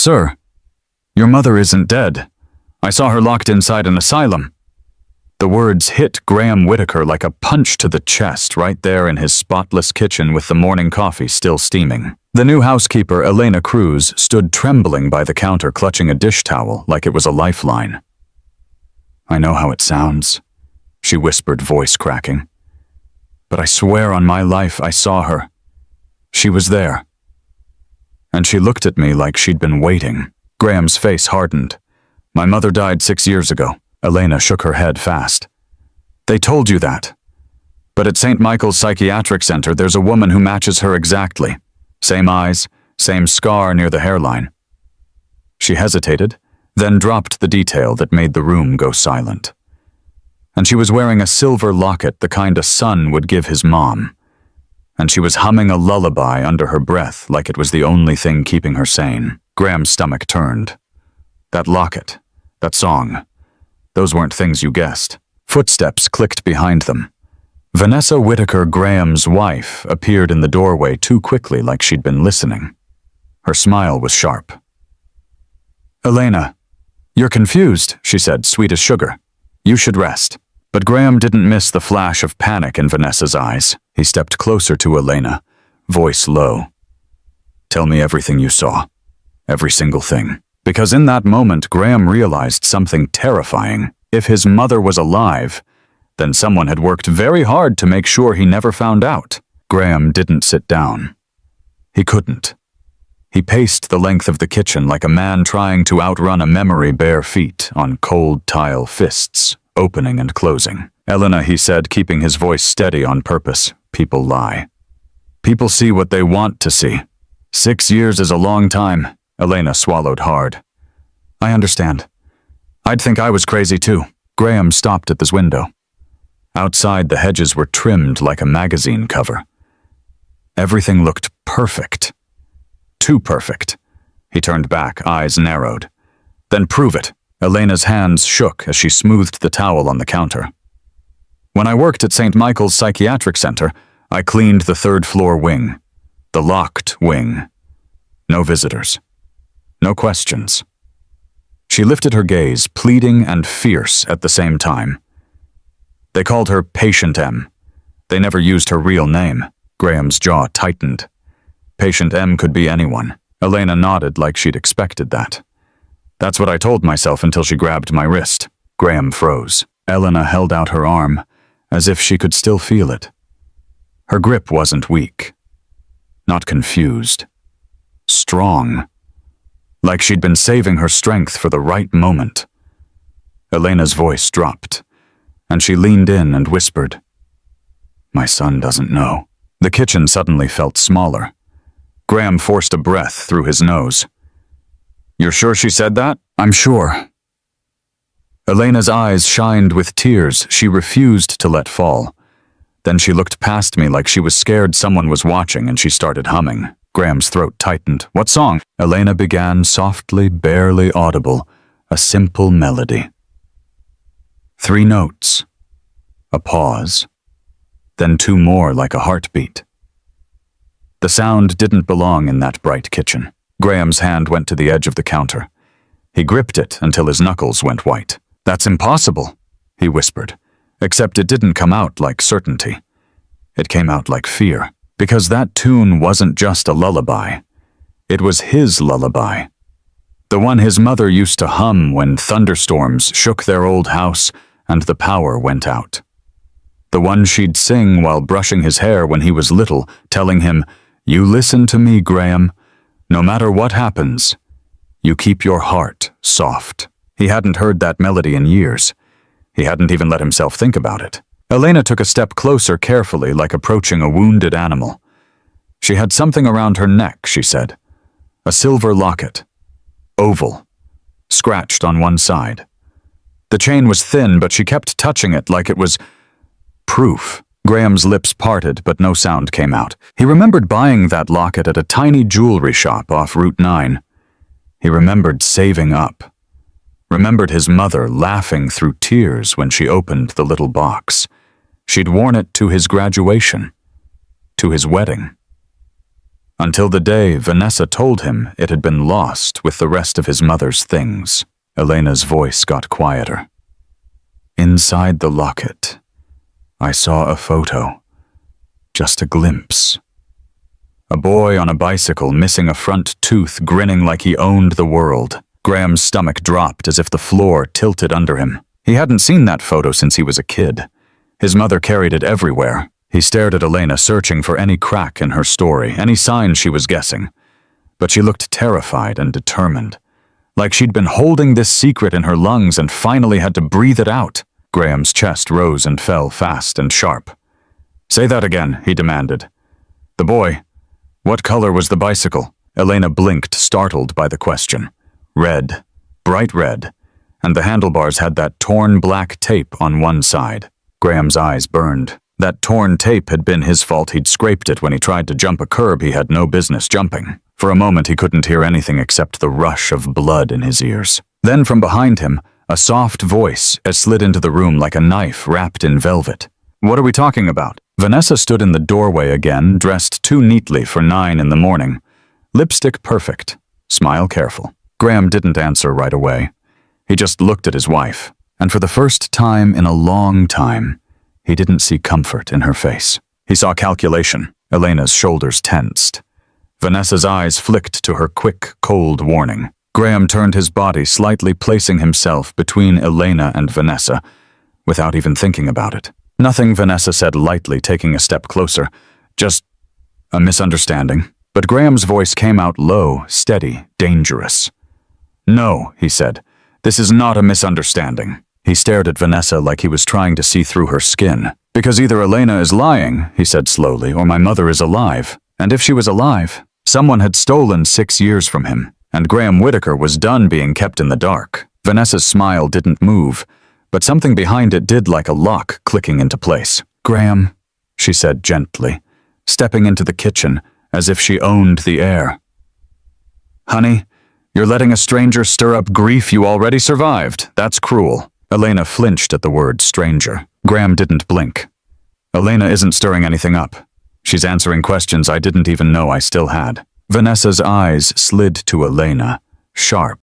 "Sir, your mother isn't dead. I saw her locked inside an asylum." The words hit Graham Whitaker like a punch to the chest right there in his spotless kitchen with the morning coffee still steaming. The new housekeeper, Elena Cruz, stood trembling by the counter clutching a dish towel like it was a lifeline. "I know how it sounds," she whispered, voice cracking. "But I swear on my life I saw her. She was there." And she looked at me like she'd been waiting. Graham's face hardened. "My mother died 6 years ago." Elena shook her head fast. "They told you that. But at St. Michael's Psychiatric Center, there's a woman who matches her exactly. Same eyes, same scar near the hairline." She hesitated, then dropped the detail that made the room go silent. And she was wearing a silver locket, the kind a son would give his mom. And she was humming a lullaby under her breath like it was the only thing keeping her sane. Graham's stomach turned. That locket, that song, those weren't things you guessed. Footsteps clicked behind them. Vanessa Whitaker, Graham's wife, appeared in the doorway too quickly like she'd been listening. Her smile was sharp. "Elena, you're confused," she said, sweet as sugar. "You should rest." But Graham didn't miss the flash of panic in Vanessa's eyes. He stepped closer to Elena, voice low. "Tell me everything you saw. Every single thing." Because in that moment, Graham realized something terrifying. If his mother was alive, then someone had worked very hard to make sure he never found out. Graham didn't sit down. He couldn't. He paced the length of the kitchen like a man trying to outrun a memory bare feet on cold tile fists, opening and closing. "Elena," he said, keeping his voice steady on purpose, "people lie. People see what they want to see. 6 years is a long time." Elena swallowed hard. "I understand. I'd think I was crazy too." Graham stopped at this window. Outside, the hedges were trimmed like a magazine cover. Everything looked perfect. Too perfect. He turned back, eyes narrowed. "Then prove it." Elena's hands shook as she smoothed the towel on the counter. "When I worked at St. Michael's Psychiatric Center, I cleaned the 3rd floor wing. The locked wing. No visitors. No questions." She lifted her gaze, pleading and fierce at the same time. "They called her Patient M. They never used her real name." Graham's jaw tightened. Patient M could be anyone. Elena nodded like she'd expected that. "That's what I told myself until she grabbed my wrist." Graham froze. Elena held out her arm, as if she could still feel it. Her grip wasn't weak. Not confused. Strong. Like she'd been saving her strength for the right moment. Elena's voice dropped, and she leaned in and whispered, "My son doesn't know." The kitchen suddenly felt smaller. Graham forced a breath through his nose. "You're sure she said that?" "I'm sure." Elena's eyes shined with tears she refused to let fall. Then she looked past me like she was scared someone was watching, and she started humming. Graham's throat tightened. "What song?" Elena began softly, barely audible, a simple melody. 3 notes. A pause. Then 2 more like a heartbeat. The sound didn't belong in that bright kitchen. Graham's hand went to the edge of the counter. He gripped it until his knuckles went white. "That's impossible," he whispered, except it didn't come out like certainty. It came out like fear. Because that tune wasn't just a lullaby. It was his lullaby. The one his mother used to hum when thunderstorms shook their old house and the power went out. The one she'd sing while brushing his hair when he was little, telling him, "You listen to me, Graham. No matter what happens, you keep your heart soft." He hadn't heard that melody in years. He hadn't even let himself think about it. Elena took a step closer carefully, like approaching a wounded animal. She had something around her neck, she said. A silver locket. Oval. Scratched on one side. The chain was thin, but she kept touching it like it was proof. Graham's lips parted, but no sound came out. He remembered buying that locket at a tiny jewelry shop off Route 9. He remembered saving up. Remembered his mother laughing through tears when she opened the little box. She'd worn it to his graduation. To his wedding. Until the day Vanessa told him it had been lost with the rest of his mother's things. Elena's voice got quieter. Inside the locket, I saw a photo. Just a glimpse. A boy on a bicycle missing a front tooth, grinning like he owned the world. Graham's stomach dropped as if the floor tilted under him. He hadn't seen that photo since he was a kid. His mother carried it everywhere. He stared at Elena, searching for any crack in her story, any sign she was guessing. But she looked terrified and determined, like she'd been holding this secret in her lungs and finally had to breathe it out. Graham's chest rose and fell fast and sharp. "Say that again," he demanded. "The boy. What color was the bicycle?" Elena blinked, startled by the question. Red. Bright red. And the handlebars had that torn black tape on one side. Graham's eyes burned. That torn tape had been his fault. He'd scraped it when he tried to jump a curb he had no business jumping. For a moment he couldn't hear anything except the rush of blood in his ears. Then from behind him, a soft voice slid into the room like a knife wrapped in velvet. "What are we talking about?" Vanessa stood in the doorway again, dressed too neatly for 9 in the morning. Lipstick perfect. Smile careful. Graham didn't answer right away. He just looked at his wife, and for the first time in a long time, he didn't see comfort in her face. He saw calculation. Elena's shoulders tensed. Vanessa's eyes flicked to her quick, cold warning. Graham turned his body, slightly placing himself between Elena and Vanessa, without even thinking about it. "Nothing," Vanessa said lightly, taking a step closer. "Just a misunderstanding." But Graham's voice came out low, steady, dangerous. "No," he said. "This is not a misunderstanding." He stared at Vanessa like he was trying to see through her skin. "Because either Elena is lying," he said slowly, "or my mother is alive. And if she was alive, someone had stolen 6 years from him, and Graham Whitaker was done being kept in the dark." Vanessa's smile didn't move, but something behind it did, like a lock clicking into place. "Graham," she said gently, stepping into the kitchen as if she owned the air. "Honey, you're letting a stranger stir up grief you already survived. That's cruel." Elena flinched at the word stranger. Graham didn't blink. "Elena isn't stirring anything up. She's answering questions I didn't even know I still had." Vanessa's eyes slid to Elena, sharp